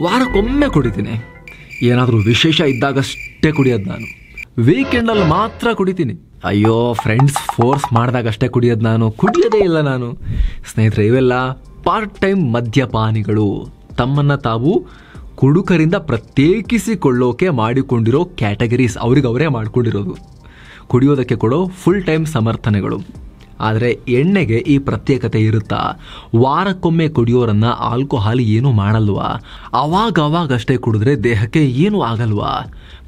ವಾರಕ್ಕೊಮ್ಮೆ ಕುಡಿತೀನಿ. ಏನಾದರೂ ವಿಶೇಷ ಇದ್ದಾಗಷ್ಟೇ ಕುಡಿಯೋದು ನಾನು. ವೀಕೆಂಡಲ್ಲಿ ಮಾತ್ರ ಕುಡಿತೀನಿ. ಅಯ್ಯೋ, ಫ್ರೆಂಡ್ಸ್ ಫೋರ್ಸ್ ಮಾಡಿದಾಗಷ್ಟೇ ಕುಡಿಯೋದು ನಾನು, ಕುಡಿಯೋದೇ ಇಲ್ಲ ನಾನು. ಸ್ನೇಹಿತರೆ, ಇವೆಲ್ಲ ಪಾರ್ಟ್ ಟೈಮ್ ಮದ್ಯಪಾನಿಗಳು. ತಮ್ಮನ್ನು ತಾವು ಕುಡುಕರಿಂದ ಪ್ರತ್ಯೇಕಿಸಿಕೊಳ್ಳೋಕೆ ಮಾಡಿಕೊಂಡಿರೋ ಕ್ಯಾಟಗರೀಸ್, ಅವರೇ ಮಾಡ್ಕೊಂಡಿರೋದು. ಕುಡಿಯೋದಕ್ಕೆ ಕೊಡೋ ಫುಲ್ ಟೈಮ್ ಸಮರ್ಥನೆಗಳು. ಆದರೆ ಎಣ್ಣೆಗೆ ಈ ಪ್ರತ್ಯೇಕತೆ ಇರುತ್ತಾ? ವಾರಕ್ಕೊಮ್ಮೆ ಕುಡಿಯೋರನ್ನ ಆಲ್ಕೋಹಾಲ್ ಏನೂ ಮಾಡಲ್ವಾ? ಅವಾಗಷ್ಟೇ ಕುಡಿದ್ರೆ ದೇಹಕ್ಕೆ ಏನೂ ಆಗಲ್ವಾ?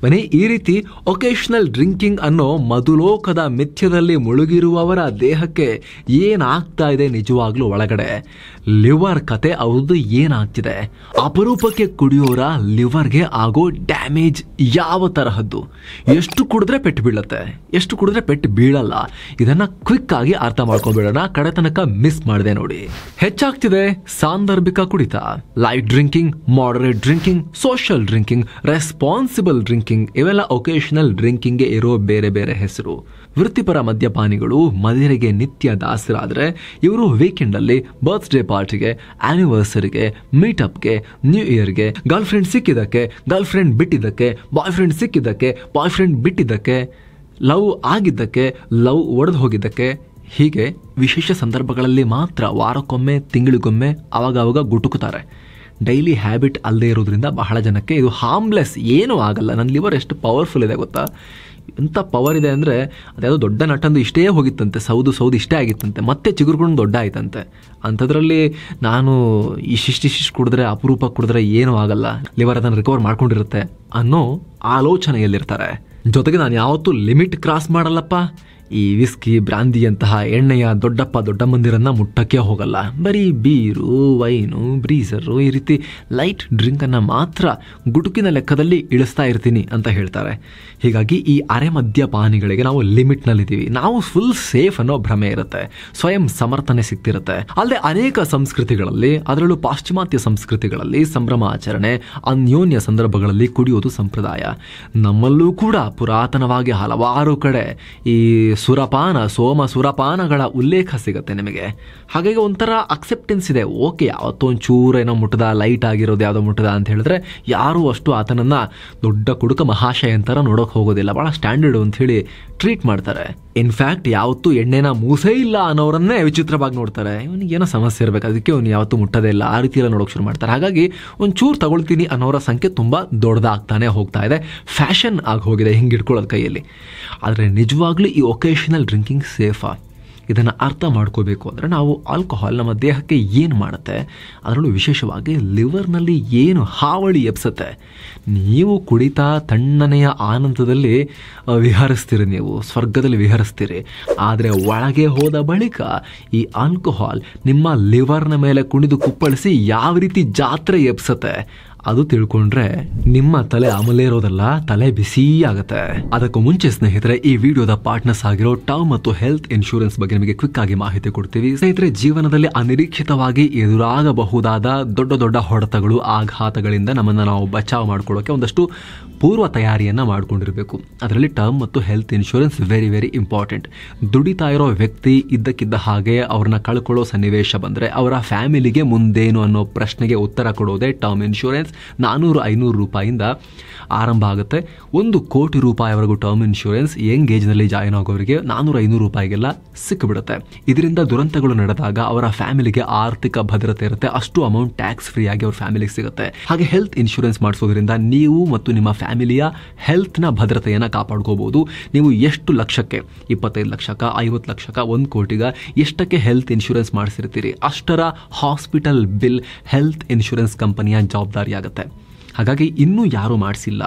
ಬನ್ನಿ, ಈ ರೀತಿ ಒಕೇಶನಲ್ ಡ್ರಿಂಕಿಂಗ್ ಅನ್ನೋ ಮಧುಲೋಕದ ಮಿಥ್ಯದಲ್ಲಿ ಮುಳುಗಿರುವವರ ದೇಹಕ್ಕೆ ಏನಾಗ್ತಾ ಇದೆ ನಿಜವಾಗ್ಲೂ ಒಳಗಡೆ, ಲಿವರ್ ಕತೆ ಅವ್ರದ್ದು ಏನಾಗ್ತಿದೆ, ಅಪರೂಪಕ್ಕೆ ಕುಡಿಯೋರ ಲಿವರ್ಗೆ ಆಗೋ ಡ್ಯಾಮೇಜ್ ಯಾವ ತರಹದ್ದು, ಎಷ್ಟು ಕುಡಿದ್ರೆ ಪೆಟ್ಟು ಬೀಳತ್ತೆ, ಎಷ್ಟು ಕುಡಿದ್ರೆ ಪೆಟ್ಟು ಬೀಳಲ್ಲ, ಇದನ್ನ ಕ್ವಿಕ್ ಆಗಿ ಅರ್ಥ ಮಾಡ್ಕೊಂಡ್ಬಿಡೋಣ. ಕಡೆ ತನಕ ಮಿಸ್ ಮಾಡಿದೆ ನೋಡಿ. ಹೆಚ್ಚಾಗ್ತಿದೆ ಸಾಂದರ್ಭಿಕ ಕುಡಿತ, light drinking, moderate drinking, social drinking, responsible drinking, ಇವೆಲ್ಲ ಒಕೇಶನಲ್ ಡ್ರಿಂಕಿಂಗ್ಗೆ ಇರೋ ಬೇರೆ ಬೇರೆ ಹೆಸರು. ವೃತ್ತಿಪರ ಮದ್ಯಪಾನಿಗಳು ಮದಿರೆಗೆ ನಿತ್ಯ ದಾಸರಾದ್ರೆ, ಇವರು ವೀಕೆಂಡ್ ಅಲ್ಲಿ ಬರ್ತ್ಡೇ ಪಾರ್ಟಿಗೆ, ಆನಿವರ್ಸರಿಗೆ, ಮೀಟಪ್ಗೆ, ನ್ಯೂ ಇಯರ್ಗೆ, ಗರ್ಲ್ ಫ್ರೆಂಡ್ ಸಿಕ್ಕಿದ್ದಕ್ಕೆ, ಗರ್ಲ್ ಫ್ರೆಂಡ್ ಬಿಟ್ಟಿದ್ದಕ್ಕೆ, ಬಾಯ್ ಫ್ರೆಂಡ್ ಸಿಕ್ಕಿದ್ದಕ್ಕೆ, ಬಾಯ್ ಫ್ರೆಂಡ್ ಬಿಟ್ಟಿದ್ದಕ್ಕೆ, ಲವ್ ಆಗಿದ್ದಕ್ಕೆ, ಲವ್ ಒಡೆದು ಹೋಗಿದ್ದಕ್ಕೆ, ಹೀಗೆ ವಿಶೇಷ ಸಂದರ್ಭಗಳಲ್ಲಿ ಮಾತ್ರ ವಾರಕ್ಕೊಮ್ಮೆ, ತಿಂಗಳಿಗೊಮ್ಮೆ ಅವಾಗ ಗುಟುಕುತ್ತಾರೆ. ಡೈಲಿ ಹ್ಯಾಬಿಟ್ ಅಲ್ಲದೆ ಇರೋದ್ರಿಂದ ಬಹಳ ಜನಕ್ಕೆ ಇದು ಹಾರ್ಮ್ಲೆಸ್, ಏನೂ ಆಗಲ್ಲ. ನನ್ನ ಲಿವರ್ ಎಷ್ಟು ಪವರ್ಫುಲ್ ಇದೆ ಗೊತ್ತಾ? ಎಂಥ ಪವರ್ ಇದೆ ಅಂದರೆ, ಅದ್ಯಾವುದೋ ದೊಡ್ಡ ನಟಂದು ಇಷ್ಟೇ ಹೋಗಿತ್ತಂತೆ, ಸೌದು ಇಷ್ಟೇ ಆಗಿತ್ತಂತೆ, ಮತ್ತೆ ಚಿಗುರ್ಕೊಂಡು ದೊಡ್ಡ ಆಯ್ತಂತೆ. ಅಂಥದ್ರಲ್ಲಿ ನಾನು ಇಷ್ಟಿಷ್ಟು ಕುಡಿದ್ರೆ, ಅಪರೂಪ ಕುಡಿದ್ರೆ ಏನೂ ಆಗಲ್ಲ, ಲಿವರ್ ಅದನ್ನು ರಿಕವರ್ ಮಾಡ್ಕೊಂಡಿರುತ್ತೆ ಅನ್ನೋ ಆಲೋಚನೆಯಲ್ಲಿರ್ತಾರೆ. ಜೊತೆಗೆ ನಾನು ಯಾವತ್ತೂ ಲಿಮಿಟ್ ಕ್ರಾಸ್ ಮಾಡಲ್ಲಪ್ಪ, ಈ ವಿಸ್ಕಿ, ಬ್ರಾಂದಿಯಂತಹ ಎಣ್ಣೆಯ ದೊಡ್ಡ ಮಂದಿರನ್ನ ಮುಟ್ಟಕ್ಕೆ ಹೋಗಲ್ಲ. ಬರೀ ಬೀರು, ವೈನು, ಬ್ರೀಸರು, ಈ ರೀತಿ ಲೈಟ್ ಡ್ರಿಂಕನ್ನು ಮಾತ್ರ ಗುಟುಕಿನ ಲೆಕ್ಕದಲ್ಲಿ ಇಳಿಸ್ತಾ ಇರ್ತೀನಿ ಅಂತ ಹೇಳ್ತಾರೆ. ಹೀಗಾಗಿ ಈ ಅರೆ ಮದ್ಯಪಾನಿಗಳಿಗೆ ನಾವು ಲಿಮಿಟ್ನಲ್ಲಿದ್ದೀವಿ, ನಾವು ಫುಲ್ ಸೇಫ್ ಅನ್ನೋ ಭ್ರಮೆ ಇರುತ್ತೆ, ಸ್ವಯಂ ಸಮರ್ಥನೆ ಸಿಗ್ತಿರುತ್ತೆ. ಅಲ್ಲದೆ ಅನೇಕ ಸಂಸ್ಕೃತಿಗಳಲ್ಲಿ, ಅದರಲ್ಲೂ ಪಾಶ್ಚಿಮಾತ್ಯ ಸಂಸ್ಕೃತಿಗಳಲ್ಲಿ ಸಂಭ್ರಮಾಚರಣೆ, ಅನ್ಯೋನ್ಯ ಸಂದರ್ಭಗಳಲ್ಲಿ ಕುಡಿಯೋದು ಸಂಪ್ರದಾಯ. ನಮ್ಮಲ್ಲೂ ಕೂಡ ಪುರಾತನವಾಗಿ ಹಲವಾರು ಕಡೆ ಈ ಸುರಪಾನ, ಸೋಮ ಸುರಪಾನಗಳ ಉಲ್ಲೇಖ ಸಿಗುತ್ತೆ ನಿಮಗೆ. ಹಾಗಾಗಿ ಒಂಥರ ಅಕ್ಸೆಪ್ಟೆನ್ಸ್ ಇದೆ. ಓಕೆ, ಯಾವತ್ತೋ ಒಂದು ಚೂರು ಏನೋ ಮುಟ್ಟದ, ಲೈಟ್ ಆಗಿರೋದು ಯಾವುದೋ ಮುಟ್ಟದ ಅಂತ ಹೇಳಿದ್ರೆ ಯಾರೂ ಅಷ್ಟು ಆತನನ್ನ ದೊಡ್ಡ ಕುಡುಕ ಮಹಾಶಯ ಅಂತಾರ ನೋಡೋಕೆ ಹೋಗೋದಿಲ್ಲ, ಭಾಳ ಸ್ಟ್ಯಾಂಡರ್ಡ್ ಅಂತ ಹೇಳಿ ಟ್ರೀಟ್ ಮಾಡ್ತಾರೆ. ಇನ್ಫ್ಯಾಕ್ಟ್ ಯಾವತ್ತೂ ಎಣ್ಣೆನ ಮೂಸೇ ಇಲ್ಲ ಅನ್ನೋರನ್ನೇ ವಿಚಿತ್ರವಾಗಿ ನೋಡ್ತಾರೆ. ಇವನಿಗೆ ಏನೋ ಸಮಸ್ಯೆ ಇರಬೇಕು, ಅದಕ್ಕೆ ಅವ್ನು ಯಾವತ್ತೂ ಮುಟ್ಟದೇ ಇಲ್ಲ, ಆ ರೀತಿ ಎಲ್ಲ ನೋಡೋಕೆ ಶುರು ಮಾಡ್ತಾರೆ. ಹಾಗಾಗಿ ಒಂಚೂರು ತಗೊಳ್ತೀನಿ ಅನ್ನೋರ ಸಂಖ್ಯೆ ತುಂಬ ದೊಡ್ಡದಾಗ್ತಾನೆ ಹೋಗ್ತಾ ಇದೆ, ಫ್ಯಾಷನ್ ಆಗಿ ಹೋಗಿದೆ ಹಿಂಗೆ ಇಟ್ಕೊಳ್ಳೋದು ಕೈಯಲ್ಲಿ. ಆದರೆ ನಿಜವಾಗ್ಲೂ ಈ ಒಕೇಶನಲ್ ಡ್ರಿಂಕಿಂಗ್ ಸೇಫಾ? ಇದನ್ನು ಅರ್ಥ ಮಾಡ್ಕೋಬೇಕು ಅಂದರೆ ನಾವು ಆಲ್ಕೋಹಾಲ್ ನಮ್ಮ ದೇಹಕ್ಕೆ ಏನು ಮಾಡುತ್ತೆ, ಅದರಲ್ಲೂ ವಿಶೇಷವಾಗಿ ಲಿವರ್ನಲ್ಲಿ ಏನು ಹಾವಳಿ ಎಬ್ಸುತ್ತೆ. ನೀವು ಕುಡಿತಾ ತಣ್ಣನೆಯ ಆನಂದದಲ್ಲಿ ವಿಹರಿಸ್ತೀರಿ, ನೀವು ಸ್ವರ್ಗದಲ್ಲಿ ವಿಹರಿಸ್ತೀರಿ. ಆದರೆ ಒಳಗೆ ಹೋದ ಬಳಿಕ ಈ ಆಲ್ಕೋಹಾಲ್ ನಿಮ್ಮ ಲಿವರ್ನ ಮೇಲೆ ಕುಣಿದು ಕುಪ್ಪಳಿಸಿ ಯಾವ ರೀತಿ ಜಾತ್ರೆ ಎಬ್ಸುತ್ತೆ ಅದು ತಿಳ್ಕೊಂಡ್ರೆ ನಿಮ್ಮ ತಲೆ ಅಮಲೇರೋದಲ್ಲ, ತಲೆ ಬಿಸಿ ಆಗುತ್ತೆ. ಅದಕ್ಕೂ ಮುಂಚೆ ಸ್ನೇಹಿತರೆ, ಈ ವಿಡಿಯೋದ ಪಾರ್ಟ್ನರ್ಸ್ ಆಗಿರೋ ಟರ್ಮ್ ಮತ್ತು ಹೆಲ್ತ್ ಇನ್ಶೂರೆನ್ಸ್ ಬಗ್ಗೆ ನಿಮಗೆ ಕ್ವಿಕ್ ಆಗಿ ಮಾಹಿತಿ ಕೊಡ್ತೀವಿ. ಸ್ನೇಹಿತರೆ, ಜೀವನದಲ್ಲಿ ಅನಿರೀಕ್ಷಿತವಾಗಿ ಎದುರಾಗಬಹುದಾದ ದೊಡ್ಡ ಹೊಡೆತಗಳು, ಆಘಾತಗಳಿಂದ ನಮ್ಮನ್ನು ನಾವು ಬಚಾವ್ ಮಾಡ್ಕೊಳ್ಳೋಕೆ ಒಂದಷ್ಟು ಪೂರ್ವ ತಯಾರಿಯನ್ನ ಮಾಡ್ಕೊಂಡಿರಬೇಕು. ಅದರಲ್ಲಿ ಟರ್ಮ್ ಮತ್ತು health insurance very very important. ದುಡಿತಾ ಇರೋ ವ್ಯಕ್ತಿ ಇದ್ದಕ್ಕಿದ್ದ ಹಾಗೆ ಅವ್ರನ್ನ ಕಳ್ಕೊಳ್ಳೋ ಸನ್ನಿವೇಶ ಬಂದರೆ ಅವರ ಫ್ಯಾಮಿಲಿಗೆ ಮುಂದೇನು ಅನ್ನೋ ಪ್ರಶ್ನೆಗೆ ಉತ್ತರ ಕೊಡೋದೇ ಟರ್ಮ್ ಇನ್ಶೂರೆನ್ಸ್. 400-500 ರೂಪಾಯಿಂದ ಆರಂಭ ಆಗುತ್ತೆ. 1 ಕೋಟಿ ರೂಪಾಯಿವರೆಗೂ ಟರ್ಮ್ ಇನ್ಶೂರೆನ್ಸ್ ಯಂಗ್ ಏಜ್ನಲ್ಲಿ ಜಾಯಿನ್ ಆಗೋರಿಗೆ 400-500 ರೂಪಾಯಿಗೆಲ್ಲ ಸಿಕ್ಕಿಬಿಡುತ್ತೆ. ಇದರಿಂದ ದುರಂತಗಳು ನಡೆದಾಗ ಅವರ ಫ್ಯಾಮಿಲಿಗೆ ಆರ್ಥಿಕ ಭದ್ರತೆ ಇರುತ್ತೆ, ಅಷ್ಟು ಅಮೌಂಟ್ ಟ್ಯಾಕ್ಸ್ ಫ್ರೀ ಆಗಿ ಅವ್ರ ಫ್ಯಾಮಿಲಿಗೆ ಸಿಗುತ್ತೆ. ಹಾಗೆ ಹೆಲ್ತ್ ಇನ್ಶೂರೆನ್ಸ್ ಮಾಡಿಸೋದ್ರಿಂದ ನೀವು ಮತ್ತು ನಿಮ್ಮ ಫ್ಯಾಮಿಲಿಯ ಹೆಲ್ತ್ನ ಭದ್ರತೆಯನ್ನು ಕಾಪಾಡ್ಕೋಬಹುದು. ನೀವು ಎಷ್ಟು ಲಕ್ಷಕ್ಕೆ, 25 ಲಕ್ಷಕ್ಕ, 50 ಲಕ್ಷಕ್ಕ, 1 ಕೋಟಿಗ ಎಷ್ಟಕ್ಕೆ ಹೆಲ್ತ್ ಇನ್ಶೂರೆನ್ಸ್ ಮಾಡಿಸಿರ್ತೀರಿ ಅಷ್ಟರ ಹಾಸ್ಪಿಟಲ್ ಬಿಲ್ ಹೆಲ್ತ್ ಇನ್ಶೂರೆನ್ಸ್ ಕಂಪನಿಯ ಜವಾಬ್ದಾರಿ ಆಗುತ್ತೆ. ಹಾಗಾಗಿ ಇನ್ನೂ ಯಾರೂ ಮಾಡಿಸಿಲ್ಲ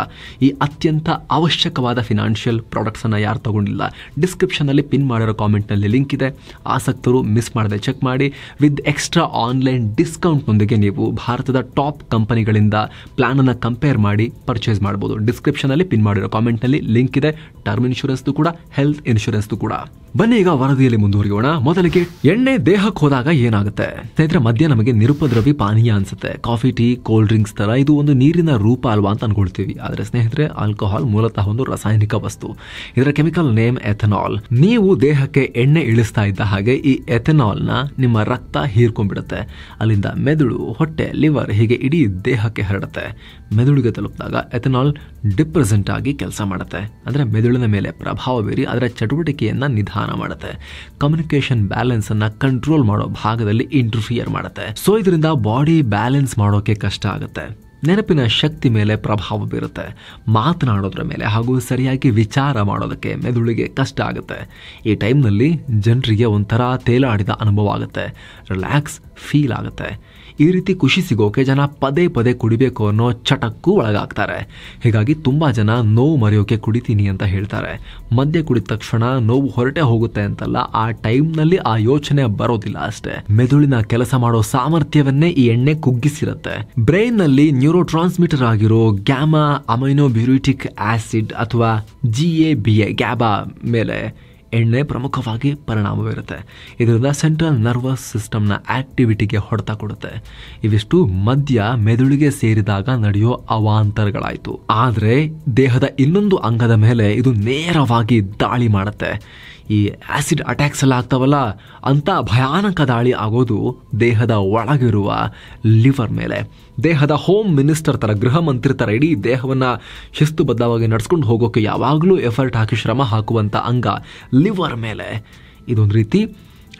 ಈ ಅತ್ಯಂತ ಅವಶ್ಯಕವಾದ ಫಿನಾನ್ಷಿಯಲ್ ಪ್ರಾಡಕ್ಟ್ಸನ್ನು ಯಾರು ತಗೊಂಡಿಲ್ಲ, ಡಿಸ್ಕ್ರಿಪ್ಷನಲ್ಲಿ ಪಿನ್ ಮಾಡಿರೋ ಕಾಮೆಂಟ್ನಲ್ಲಿ ಲಿಂಕ್ ಇದೆ. ಆಸಕ್ತರು ಮಿಸ್ ಮಾಡದೆ ಚೆಕ್ ಮಾಡಿ. ವಿತ್ ಎಕ್ಸ್ಟ್ರಾ ಆನ್ಲೈನ್ ಡಿಸ್ಕೌಂಟ್ನೊಂದಿಗೆ ನೀವು ಭಾರತದ ಟಾಪ್ ಕಂಪನಿಗಳಿಂದ ಪ್ಲಾನನ್ನು ಕಂಪೇರ್ ಮಾಡಿ ಪರ್ಚೇಸ್ ಮಾಡ್ಬೋದು. ಡಿಸ್ಕ್ರಿಪ್ಷನಲ್ಲಿ ಪಿನ್ ಮಾಡಿರೋ ಕಾಮೆಂಟ್ನಲ್ಲಿ ಲಿಂಕ್ ಇದೆ. ಟರ್ಮ್ ಇನ್ಶೂರೆನ್ಸ್ದು ಕೂಡ, ಹೆಲ್ತ್ ಇನ್ಶೂರೆನ್ಸ್ದು ಕೂಡ. ಬನ್ನಿ ಈಗ ವರದಿಯಲ್ಲಿ ಮುಂದುವರಿಯೋಣ. ಮೊದಲಿಗೆ ಎಣ್ಣೆ ದೇಹಕ್ಕೆ ಹೋದಾಗ ಏನಾಗುತ್ತೆ ಸ್ನೇಹಿತರೆ? ಮಧ್ಯ ನಮಗೆ ನಿರುಪದ್ರವಿ ಪಾನೀಯ ಅನ್ಸುತ್ತೆ, ಕಾಫಿ, ಟೀ, ಕೋಲ್ಡ್ ಡ್ರಿಂಕ್ಸ್ ತರ ಇದು ಒಂದು ನೀರಿನ ರೂಪ ಅಲ್ವಾ ಅಂತ ಅನ್ಕೊಳ್ತೀವಿ. ಆದ್ರೆ ಸ್ನೇಹಿತರೆ, ಆಲ್ಕೋಹಾಲ್ ಮೂಲತಃ ಒಂದು ರಾಸಾಯನಿಕ ವಸ್ತು. ಇದರ ಕೆಮಿಕಲ್ ನೇಮ್ ಎಥೆನಾಲ್. ನೀವು ದೇಹಕ್ಕೆ ಎಣ್ಣೆ ಇಳಿಸ್ತಾ ಇದ್ದ ಹಾಗೆ ಈ ಎಥೆನಾಲ್ ನ ನಿಮ್ಮ ರಕ್ತ ಹೀರ್ಕೊಂಡ್ಬಿಡುತ್ತೆ. ಅಲ್ಲಿಂದ ಮೆದುಳು, ಹೊಟ್ಟೆ, ಲಿವರ್ ಹೀಗೆ ಇಡೀ ದೇಹಕ್ಕೆ ಹರಡುತ್ತೆ. ಮೆದುಳಿಗೆ ತಲುಪಿದಾಗ ಎಥೆನಾಲ್ ಡಿಪ್ರೆಸೆಂಟ್ ಆಗಿ ಕೆಲಸ ಮಾಡುತ್ತೆ. ಅಂದ್ರೆ ಮೆದುಳಿನ ಮೇಲೆ ಪ್ರಭಾವ ಬೀರಿ ಅದರ ಚಟುವಟಿಕೆಯನ್ನ ನಿಧಾನ ಮಾಡುತ್ತೆ. ಕಮ್ಯುನಿಕೇಶನ್ ಬ್ಯಾಲೆನ್ಸ್ ಅನ್ನ ಕಂಟ್ರೋಲ್ ಮಾಡೋ ಭಾಗದಲ್ಲಿ ಇಂಟರ್ಫಿಯರ್ ಮಾಡುತ್ತೆ. ಸೊ ಇದರಿಂದ ಬಾಡಿ ಬ್ಯಾಲೆನ್ಸ್ ಮಾಡೋಕೆ ಕಷ್ಟ ಆಗುತ್ತೆ. ನೆನಪಿನ ಶಕ್ತಿ ಮೇಲೆ ಪ್ರಭಾವ ಬೀರುತ್ತೆ. ಮಾತನಾಡೋದ್ರ ಮೇಲೆ ಹಾಗೂ ಸರಿಯಾಗಿ ವಿಚಾರ ಮಾಡೋದಕ್ಕೆ ಮೆದುಳಿಗೆ ಕಷ್ಟ ಆಗುತ್ತೆ. ಈ ಟೈಮ್ನಲ್ಲಿ ಜನರಿಗೆ ಒಂಥರ ತೇಲಾಡಿದ ಅನುಭವ ಆಗುತ್ತೆ, ರಿಲ್ಯಾಕ್ಸ್ ಫೀಲ್ ಆಗುತ್ತೆ. ಈ ರೀತಿ ಖುಷಿ ಸಿಗೋಕೆ ಜನ ಪದೇ ಪದೇ ಕುಡಿಬೇಕು ಅನ್ನೋ ಚಟಕ್ಕೂ ಒಳಗಾಗ್ತಾರೆ. ಹೀಗಾಗಿ ತುಂಬಾ ಜನ ನೋವು ಮರೆಯೋಕೆ ಕುಡಿತೀನಿ ಅಂತ ಹೇಳ್ತಾರೆ. ಮದ್ಯ ಕುಡಿದ ತಕ್ಷಣ ನೋವು ಹೊರಟೆ ಹೋಗುತ್ತೆ ಅಂತಲ್ಲ, ಆ ಟೈಮ್ನಲ್ಲಿ ಆ ಯೋಚನೆ ಬರೋದಿಲ್ಲ ಅಷ್ಟೇ. ಮೆದುಳಿನ ಕೆಲಸ ಮಾಡೋ ಸಾಮರ್ಥ್ಯವನ್ನೇ ಈ ಎಣ್ಣೆ ಕುಗ್ಗಿಸಿರುತ್ತೆ. ಬ್ರೈನ್ ನಲ್ಲಿ ನ್ಯೂರೋ ಟ್ರಾನ್ಸ್ಮಿಟರ್ ಆಗಿರೋ ಗ್ಯಾಮಾ ಅಮೈನೋಬ್ಯೂರಿಟಿಕ್ ಆಸಿಡ್ ಅಥವಾ GABA ಗ್ಯಾಬಾ ಮೇಲೆ ಎಣ್ಣೆ ಪ್ರಮುಖವಾಗಿ ಪರಿಣಾಮ ಬೀರುತ್ತೆ. ಇದರಿಂದ ಸೆಂಟ್ರಲ್ ನರ್ವಸ್ ಸಿಸ್ಟಮ್ನ ಆಕ್ಟಿವಿಟಿಗೆ ಹೊಡೆತ ಕೊಡುತ್ತೆ. ಇವಿಷ್ಟು ಮದ್ಯ ಮೆದುಳಿಗೆ ಸೇರಿದಾಗ ನಡೆಯೋ ಅವಾಂತರಗಳಾಯಿತು. ಆದರೆ ದೇಹದ ಇನ್ನೊಂದು ಅಂಗದ ಮೇಲೆ ಇದು ನೇರವಾಗಿ ದಾಳಿ ಮಾಡುತ್ತೆ. ಈ ಆಸಿಡ್ ಅಟ್ಯಾಕ್ಸ್ ಎಲ್ಲ ಆಗ್ತಾವಲ್ಲ, ಅಂತ ಭಯಾನಕ ದಾಳಿ ಆಗೋದು ದೇಹದ ಒಳಗಿರುವ ಲಿವರ್ ಮೇಲೆ. ದೇಹದ ಹೋಮ್ ಮಿನಿಸ್ಟರ್ ತರ, ಗೃಹ ಮಂತ್ರಿ ತರ ಇಡೀ ದೇಹವನ್ನ ಶಿಸ್ತುಬದ್ಧವಾಗಿ ನಡ್ಸ್ಕೊಂಡು ಹೋಗೋಕೆ ಯಾವಾಗಲೂ ಎಫರ್ಟ್ ಹಾಕಿ ಶ್ರಮ ಹಾಕುವಂತ ಅಂಗ ಲಿವರ್ ಮೇಲೆ ಇದೊಂದು ರೀತಿ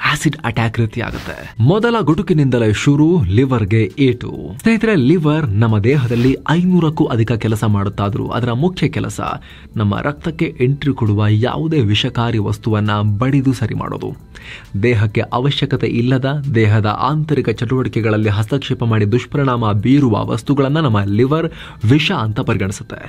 ಆಸಿಡ್ ಅಟ್ಯಾಕ್ ರೀತಿ ಆಗುತ್ತೆ. ಮೊದಲ ಗುಟುಕಿನಿಂದಲೇ ಶುರು ಲಿವರ್ಗೆ ಏಟು. ಸ್ನೇಹಿತರೆ, ಲಿವರ್ ನಮ್ಮ ದೇಹದಲ್ಲಿ 500ಕ್ಕೂ ಅಧಿಕ ಕೆಲಸ ಮಾಡುತ್ತಾದ್ರೂ ಅದರ ಮುಖ್ಯ ಕೆಲಸ ನಮ್ಮ ರಕ್ತಕ್ಕೆ ಎಂಟ್ರಿ ಕೊಡುವ ಯಾವುದೇ ವಿಷಕಾರಿ ವಸ್ತುವನ್ನ ಬಡಿದು ಸರಿ ಮಾಡೋದು. ದೇಹಕ್ಕೆ ಅವಶ್ಯಕತೆ ಇಲ್ಲದ ದೇಹದ ಆಂತರಿಕ ಚಟುವಟಿಕೆಗಳಲ್ಲಿ ಹಸ್ತಕ್ಷೇಪ ಮಾಡಿ ದುಷ್ಪರಿಣಾಮ ಬೀರುವ ವಸ್ತುಗಳನ್ನ ನಮ್ಮ ಲಿವರ್ ವಿಷ ಅಂತ ಪರಿಗಣಿಸುತ್ತೆ.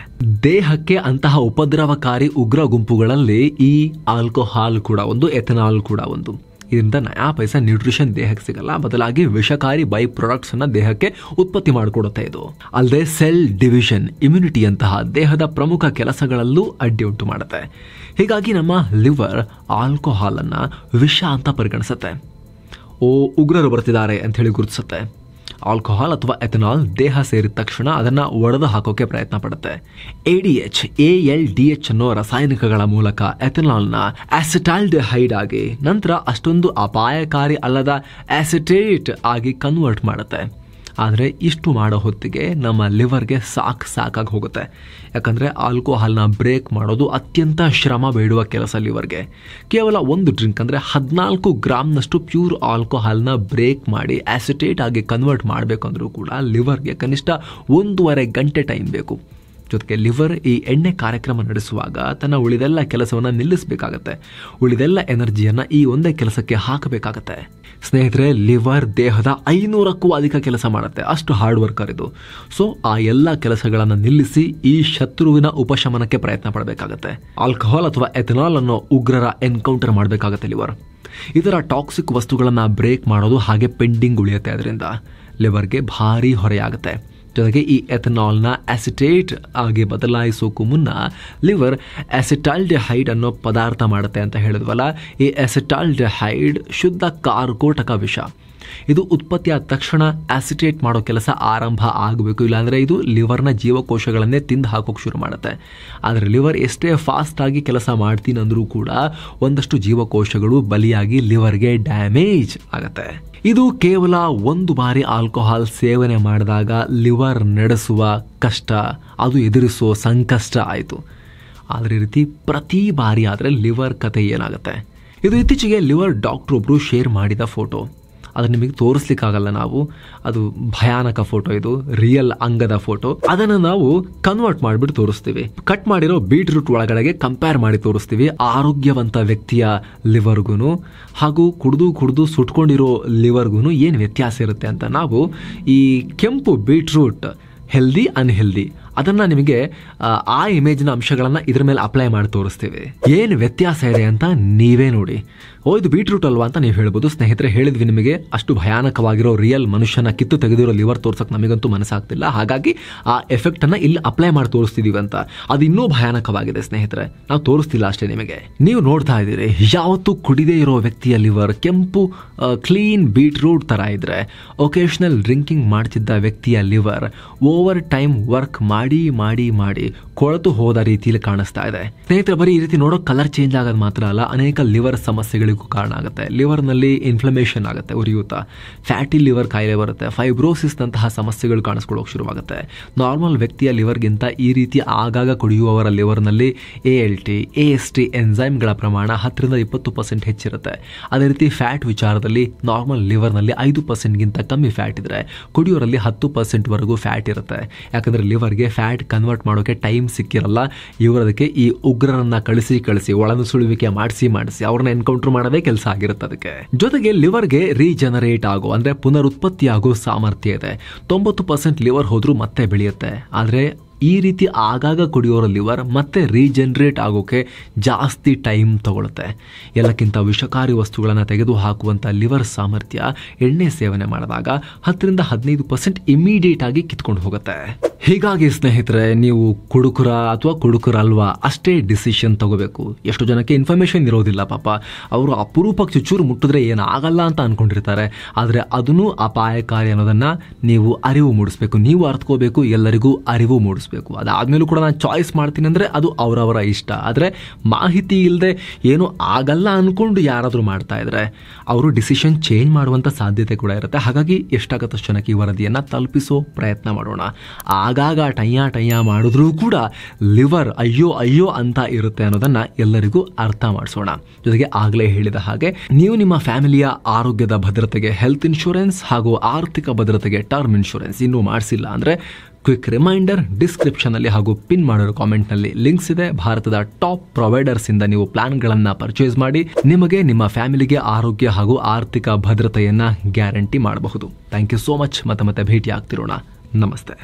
ದೇಹಕ್ಕೆ ಅಂತಹ ಉಪದ್ರವಕಾರಿ ಉಗ್ರ ಗುಂಪುಗಳಲ್ಲಿ ಈ ಆಲ್ಕೋಹಾಲ್ ಕೂಡ ಒಂದು, ಎಥೆನಾಲ್ ಕೂಡ ಒಂದು. ಇದರಿಂದ ನಯಾ ಪೈಸಾ ನ್ಯೂಟ್ರಿಷನ್ ದೇಹಕ್ಕೆ ಸಿಗಲ್ಲ, ಬದಲಾಗಿ ವಿಷಕಾರಿ ಬೈ ಪ್ರಾಡಕ್ಟ್ಸ್ ಅನ್ನ ದೇಹಕ್ಕೆ ಉತ್ಪತ್ತಿ ಮಾಡಿಕೊಡುತ್ತೆ. ಇದು ಅಲ್ಲದೆ ಸೆಲ್ ಡಿವಿಷನ್, ಇಮ್ಯುನಿಟಿ ಅಂತಹ ದೇಹದ ಪ್ರಮುಖ ಕೆಲಸಗಳಲ್ಲೂ ಅಡ್ಡಿ ಉಂಟು ಮಾಡುತ್ತೆ. ಹೀಗಾಗಿ ನಮ್ಮ ಲಿವರ್ ಆಲ್ಕೋಹಾಲ್ ಅನ್ನ ವಿಷ ಅಂತ ಪರಿಗಣಿಸುತ್ತೆ. ಉಗ್ರರು ಬರ್ತಿದ್ದಾರೆ ಅಂತ ಹೇಳಿ ಗುರುತಿಸುತ್ತೆ. ಆಲ್ಕೋಹಾಲ್ ಅಥವಾ ಎಥೆನಾಲ್ ದೇಹ ಸೇರಿದ ತಕ್ಷಣ ಅದನ್ನ ಒಡೆದು ಹಾಕೋಕೆ ಪ್ರಯತ್ನ ಪಡುತ್ತೆ. ALDH ಅನ್ನೋ ರಾಸಾಯನಿಕಗಳ ಮೂಲಕ ಎಥೆನಾಲ್ನ ಅಸಿಟಾಲ್ಡಿಹೈಡ್ ಆಗಿ ನಂತರ ಅಷ್ಟೊಂದು ಅಪಾಯಕಾರಿ ಅಲ್ಲದ ಅಸಿಟೇಟ್ ಆಗಿ ಕನ್ವರ್ಟ್ ಮಾಡುತ್ತೆ. ಆದರೆ ಇಷ್ಟು ಮಾಡೋ ಹೊತ್ತಿಗೆ ನಮ್ಮ ಲಿವರ್ಗೆ ಸಾಕಾಗಿ ಹೋಗುತ್ತೆ. ಯಾಕಂದರೆ ಆಲ್ಕೋಹಾಲ್ನ ಬ್ರೇಕ್ ಮಾಡೋದು ಅತ್ಯಂತ ಶ್ರಮ ಬೇಡುವ ಕೆಲಸ ಲಿವರ್ಗೆ. ಕೇವಲ ಒಂದು ಡ್ರಿಂಕ್ ಅಂದರೆ 14 ಗ್ರಾಮ್ನಷ್ಟು ಪ್ಯೂರ್ ಆಲ್ಕೋಹಾಲ್ನ ಬ್ರೇಕ್ ಮಾಡಿ ಆಸಿಟೇಟ್ ಆಗಿ ಕನ್ವರ್ಟ್ ಮಾಡಬೇಕಂದ್ರೂ ಕೂಡ ಲಿವರ್ಗೆ ಕನಿಷ್ಠ 1.5 ಗಂಟೆ ಟೈಮ್ ಬೇಕು. ಜೊತೆಗೆ ಲಿವರ್ ಈ ಎಣ್ಣೆ ಕಾರ್ಯಕ್ರಮ ನಡೆಸುವಾಗ ತನ್ನ ಉಳಿದೆಲ್ಲ ಕೆಲಸವನ್ನು ನಿಲ್ಲಿಸಬೇಕಾಗತ್ತೆ. ಉಳಿದೆಲ್ಲ ಎನರ್ಜಿಯನ್ನು ಈ ಒಂದೇ ಕೆಲಸಕ್ಕೆ ಹಾಕಬೇಕಾಗತ್ತೆ. ಸ್ನೇಹಿತರೆ, ಲಿವರ್ ದೇಹದ 500ಕ್ಕೂ ಅಧಿಕ ಕೆಲಸ ಮಾಡುತ್ತೆ, ಅಷ್ಟು ಹಾರ್ಡ್ ವರ್ಕರ್ ಇದು. ಸೊ ಆ ಎಲ್ಲ ಕೆಲಸಗಳನ್ನು ನಿಲ್ಲಿಸಿ ಈ ಶತ್ರುವಿನ ಉಪಶಮನಕ್ಕೆ ಪ್ರಯತ್ನ ಪಡಬೇಕಾಗತ್ತೆ. ಆಲ್ಕೋಹಾಲ್ ಅಥವಾ ಎಥೆನಾಲ್ ಅನ್ನೋ ಉಗ್ರರ ಎನ್ಕೌಂಟರ್ ಮಾಡಬೇಕಾಗತ್ತೆ ಲಿವರ್. ಇದರ ಟಾಕ್ಸಿಕ್ ವಸ್ತುಗಳನ್ನು ಬ್ರೇಕ್ ಮಾಡೋದು ಹಾಗೆ ಪೆಂಡಿಂಗ್ ಉಳಿಯುತ್ತೆ. ಅದರಿಂದ ಲಿವರ್ಗೆ ಭಾರಿ ಹೊರೆಯಾಗುತ್ತೆ. ಜೊತೆಗೆ ಈ ಎಥೆನಾಲ್ನ ಅಸಿಟೇಟ್ ಆಗಿ ಬದಲಾಯಿಸೋಕ್ಕೂ ಮುನ್ನ ಲಿವರ್ ಅಸಿಟಾಲ್ಡಿಹೈಡ್ ಅನ್ನೋ ಪದಾರ್ಥ ಮಾಡುತ್ತೆ ಅಂತ ಹೇಳಿದ್ವಲ್ಲ. ಈ ಅಸಿಟಾಲ್ಡಿಹೈಡ್ ಶುದ್ಧ ಕಾರ್ಕೋಟಕ ವಿಷ. ಇದು ಉತ್ಪತ್ತಿಯಾದ ತಕ್ಷಣ ಆಸಿಟೇಟ್ ಮಾಡೋ ಕೆಲಸ ಆರಂಭ ಆಗಬೇಕು, ಇಲ್ಲಾಂದರೆ ಇದು ಲಿವರ್ನ ಜೀವಕೋಶಗಳನ್ನೇ ತಿಂದು ಹಾಕೋಕೆ ಶುರು ಮಾಡುತ್ತೆ. ಆದರೆ ಲಿವರ್ ಎಷ್ಟೇ ಫಾಸ್ಟ್ ಆಗಿ ಕೆಲಸ ಮಾಡ್ತೀನಿ ಅಂದರೂ ಕೂಡ ಒಂದಷ್ಟು ಜೀವಕೋಶಗಳು ಬಲಿಯಾಗಿ ಲಿವರ್ಗೆ ಡ್ಯಾಮೇಜ್ ಆಗುತ್ತೆ. ಇದು ಕೇವಲ ಒಂದು ಬಾರಿ ಆಲ್ಕೋಹಾಲ್ ಸೇವನೆ ಮಾಡಿದಾಗ ಲಿವರ್ ನಡೆಸುವ ಕಷ್ಟ, ಅದು ಎದುರಿಸುವ ಸಂಕಷ್ಟ ಆಯಿತು. ಆದರೆ ಈ ರೀತಿ ಪ್ರತಿ ಬಾರಿ ಆದರೆ ಲಿವರ್ ಕತೆ ಏನಾಗುತ್ತೆ? ಇದು ಇತ್ತೀಚೆಗೆ ಲಿವರ್ ಡಾಕ್ಟರ್ ಒಬ್ರು ಶೇರ್ ಮಾಡಿದ ಫೋಟೋ. ಅದನ್ನ ನಿಮಗೆ ತೋರಿಸ್ಲಿಕ್ಕಾಗಲ್ಲ ನಾವು, ಅದು ಭಯಾನಕ ಫೋಟೋ. ಇದು ರಿಯಲ್ ಅಂಗದ ಫೋಟೋ. ಅದನ್ನು ನಾವು ಕನ್ವರ್ಟ್ ಮಾಡಿಬಿಟ್ಟು ತೋರಿಸ್ತೀವಿ. ಕಟ್ ಮಾಡಿರೋ ಬೀಟ್ರೂಟ್ ಒಳಗಡೆಗೆ ಕಂಪೇರ್ ಮಾಡಿ ತೋರಿಸ್ತೀವಿ ಆರೋಗ್ಯವಂತ ವ್ಯಕ್ತಿಯ ಲಿವರ್ಗೂ ಹಾಗೂ ಕುಡಿದು ಸುಟ್ಕೊಂಡಿರೋ ಲಿವರ್ಗೂ ಏನು ವ್ಯತ್ಯಾಸ ಇರುತ್ತೆ ಅಂತ. ನಾವು ಈ ಕೆಂಪು ಬೀಟ್ರೂಟ್ ಹೆಲ್ದಿ ಅನ್ಹೆಲ್ದಿ ಅದನ್ನ ನಿಮಗೆ ಆ ಇಮೇಜ್ನ ಅಂಶಗಳನ್ನ ಇದ್ರ ಮೇಲೆ ಅಪ್ಲೈ ಮಾಡಿ ತೋರಿಸ್ತೀವಿ. ಏನು ವ್ಯತ್ಯಾಸ ಇದೆ ಅಂತ ನೀವೇ ನೋಡಿ. ಇದು ಬೀಟ್ರೂಟ್ ಅಲ್ವಾ ಅಂತ ನೀವು ಹೇಳ್ಬೋದು. ಸ್ನೇಹಿತರೆ, ಹೇಳಿದ್ವಿ ನಿಮಗೆ ಅಷ್ಟು ಭಯಾನಕವಾಗಿರೋ ರಿಯಲ್ ಮನುಷ್ಯನ ಕಿತ್ತು ತೆಗೆದಿರೋ ಲಿವರ್ ತೋರ್ಸಕ್ಕೆ ನಮಗಂತೂ ಮನಸ್ಸಾಗ್ತಿಲ್ಲ. ಹಾಗಾಗಿ ಆ ಎಫೆಕ್ಟ್ ಅನ್ನ ಇಲ್ಲಿ ಅಪ್ಲೈ ಮಾಡಿ ತೋರಿಸ್ತಿದೀವಿ ಅಂತ. ಅದು ಇನ್ನೂ ಭಯಾನಕವಾಗಿದೆ ಸ್ನೇಹಿತರೆ, ನಾವು ತೋರಿಸ್ತಿಲ್ಲ ಅಷ್ಟೇ ನಿಮಗೆ. ನೀವು ನೋಡ್ತಾ ಇದ್ದೀರಿ, ಯಾವತ್ತೂ ಕುಡಿದೇ ಇರೋ ವ್ಯಕ್ತಿಯ ಲಿವರ್ ಕೆಂಪು ಕ್ಲೀನ್ ಬೀಟ್ರೂಟ್ ತರ ಇದ್ರೆ, ಒಕೇಶನಲ್ ಡ್ರಿಂಕಿಂಗ್ ಮಾಡ್ತಿದ್ದ ವ್ಯಕ್ತಿಯ ಲಿವರ್ ಓವರ್ ಟೈಮ್ ವರ್ಕ್ ಮಾಡಿ ಮಾಡಿ ಮಾಡಿ ಕೊಳೆತು ಹೋದ ರೀತಿಯಲ್ಲಿ ಕಾಣಿಸ್ತಾ ಇದೆ. ಸ್ನೇಹಿತರೆ, ಬರೀ ಈ ರೀತಿ ನೋಡೋ ಕಲರ್ ಚೇಂಜ್ ಆಗೋದು ಮಾತ್ರ ಅಲ್ಲ, ಅನೇಕ ಲಿವರ್ ಸಮಸ್ಯೆಗಳಿಗೂ ಕಾರಣ ಆಗುತ್ತೆ. ಲಿವರ್ ನಲ್ಲಿ ಇನ್ಫ್ಲಮೇಷನ್ ಆಗುತ್ತೆ, ಉರಿಯೂತ, ಫ್ಯಾಟಿ ಲಿವರ್ ಕಾಯಿಲೆ ಬರುತ್ತೆ, ಫೈಬ್ರೋಸಿಸ್ ನಂತಹ ಸಮಸ್ಯೆಗಳು ಕಾಣಿಸ್ಕೊಳ್ಳೋಕೆ ಶುರುವಾಗುತ್ತೆ. ನಾರ್ಮಲ್ ವ್ಯಕ್ತಿಯ ಲಿವರ್ಗಿಂತ ಈ ರೀತಿ ಆಗಾಗ ಕುಡಿಯುವವರ ಲಿವರ್ನಲ್ಲಿ ALT, AST ಎನ್ಸೈಮ್ಗಳ ಪ್ರಮಾಣ 10-20% ಹೆಚ್ಚಿರುತ್ತೆ. ಅದೇ ರೀತಿ ಫ್ಯಾಟ್ ವಿಚಾರದಲ್ಲಿ ನಾರ್ಮಲ್ ಲಿವರ್ನಲ್ಲಿ 5%ಗಿಂತ ಕಮ್ಮಿ ಫ್ಯಾಟ್ ಇದ್ರೆ ಕುಡಿಯೋರಲ್ಲಿ 10% ವರೆಗೂ ಫ್ಯಾಟ್ ಇರುತ್ತೆ. ಯಾಕಂದ್ರೆ ಲಿವರ್ಗೆ ಫ್ಯಾಟ್ ಕನ್ವರ್ಟ್ ಮಾಡೋಕೆ ಟೈಮ್ ಸಿಕ್ಕಿರಲ್ಲ. ಇವರದಕ್ಕೆ ಈ ಉಗ್ರರನ್ನ ಕಳಿಸಿ ಒಳನುಸುಳುವಿಕೆ ಮಾಡಿಸಿ ಅವ್ರನ್ನ ಎನ್ಕೌಂಟರ್ ಮಾಡೋದೇ ಕೆಲಸ ಆಗಿರುತ್ತೆ ಅದಕ್ಕೆ. ಜೊತೆಗೆ ಲಿವರ್ಗೆ ರೀಜನರೇಟ್ ಆಗೋ ಅಂದ್ರೆ ಪುನರುತ್ಪತ್ತಿ ಆಗೋ ಸಾಮರ್ಥ್ಯ ಇದೆ. 90% ಲಿವರ್ ಹೋದ್ರೂ ಮತ್ತೆ ಬೆಳೆಯುತ್ತೆ. ಆದ್ರೆ ಈ ರೀತಿ ಆಗಾಗ ಕುಡಿಯೋರ ಲಿವರ್ ಮತ್ತೆ ರೀಜನರೇಟ್ ಆಗೋಕೆ ಜಾಸ್ತಿ ಟೈಮ್ ತಗೊಳುತ್ತೆ. ಎಲ್ಲಕ್ಕಿಂತ ವಿಷಕಾರಿ ವಸ್ತುಗಳನ್ನು ತೆಗೆದು ಹಾಕುವಂಥ ಲಿವರ್ ಸಾಮರ್ಥ್ಯ ಎಣ್ಣೆ ಸೇವನೆ ಮಾಡಿದಾಗ 10-15% ಇಮಿಡಿಯೇಟ್ ಆಗಿ ಕಿತ್ಕೊಂಡು ಹೋಗುತ್ತೆ. ಹೀಗಾಗಿ ಸ್ನೇಹಿತರೆ, ನೀವು ಕುಡುಕರ ಅಥವಾ ಕುಡುಕರಲ್ವಾ ಅಷ್ಟೇ ಡಿಸಿಷನ್ ತಗೋಬೇಕು. ಎಷ್ಟು ಜನಕ್ಕೆ ಇನ್ಫಾರ್ಮೇಶನ್ ಇರೋದಿಲ್ಲ ಪಾಪ, ಅವರು ಅಪರೂಪಕ್ಕೆ ಚುಚ್ಚೂರು ಮುಟ್ಟಿದ್ರೆ ಏನಾಗಲ್ಲ ಅಂತ ಅನ್ಕೊಂಡಿರ್ತಾರೆ. ಆದರೆ ಅದನ್ನು ಅಪಾಯಕಾರಿ ಅನ್ನೋದನ್ನ ನೀವು ಅರಿವು ಮೂಡಿಸ್ಬೇಕು, ನೀವು ಅರ್ಥಕೋಬೇಕು, ಎಲ್ಲರಿಗೂ ಅರಿವು ಮೂಡಿಸ್ಬೇಕು. ಅದಾದ್ಮೇಲೂ ಕೂಡ ನಾನು ಚಾಯ್ಸ್ ಮಾಡ್ತೀನಿ ಅಂದ್ರೆ ಅದು ಅವರವರ ಇಷ್ಟ. ಆದರೆ ಮಾಹಿತಿ ಇಲ್ಲದೆ ಏನು ಆಗಲ್ಲ ಅನ್ಕೊಂಡು ಯಾರಾದರೂ ಮಾಡ್ತಾ ಇದ್ರೆ ಅವರು ಡಿಸಿಷನ್ ಚೇಂಜ್ ಮಾಡುವಂತ ಸಾಧ್ಯತೆ ಕೂಡ ಇರುತ್ತೆ. ಹಾಗಾಗಿ ಎಷ್ಟಾಗತ್ತಷ್ಟು ಜನಕ್ಕೆ ಈ ವರದಿಯನ್ನ ತಲುಪಿಸೋ ಪ್ರಯತ್ನ ಮಾಡೋಣ. ಆಗಾಗ ಟಯ್ಯ ಮಾಡಿದ್ರೂ ಕೂಡ ಲಿವರ್ ಅಯ್ಯೋ ಅಂತ ಇರುತ್ತೆ ಅನ್ನೋದನ್ನ ಎಲ್ಲರಿಗೂ ಅರ್ಥ ಮಾಡಿಸೋಣ. ಜೊತೆಗೆ ಆಗಲೇ ಹೇಳಿದ ಹಾಗೆ ನೀವು ನಿಮ್ಮ ಫ್ಯಾಮಿಲಿಯ ಆರೋಗ್ಯದ ಭದ್ರತೆಗೆ ಹೆಲ್ತ್ ಇನ್ಶೂರೆನ್ಸ್ ಹಾಗೂ ಆರ್ಥಿಕ ಭದ್ರತೆಗೆ ಟರ್ಮ್ ಇನ್ಶೂರೆನ್ಸ್ ಇನ್ನೂ ಮಾಡಿಸಿಲ್ಲ ಅಂದ್ರೆ ಕ್ವಿಕ್ ರಿಮೈಂಡರ್, ಡಿಸ್ಕ್ರಿಪ್ಷನ್ ಅಲ್ಲಿ ಹಾಗೂ ಪಿನ್ ಮಾಡಿರೋ ಕಾಮೆಂಟ್ ನಲ್ಲಿ ಲಿಂಕ್ಸ್ ಇದೆ. ಭಾರತದ ಟಾಪ್ ಪ್ರೊವೈಡರ್ಸ್ ಇಂದ ನೀವು ಪ್ಲಾನ್ಗಳನ್ನ ಪರ್ಚೇಸ್ ಮಾಡಿ ನಿಮಗೆ ನಿಮ್ಮ ಫ್ಯಾಮಿಲಿಗೆ ಆರೋಗ್ಯ ಹಾಗೂ ಆರ್ಥಿಕ ಭದ್ರತೆಯನ್ನ ಗ್ಯಾರಂಟಿ ಮಾಡಬಹುದು. Thank you so much. ಮತ್ತೆ ಭೇಟಿ ಆಗ್ತಿರೋಣ. ನಮಸ್ತೆ.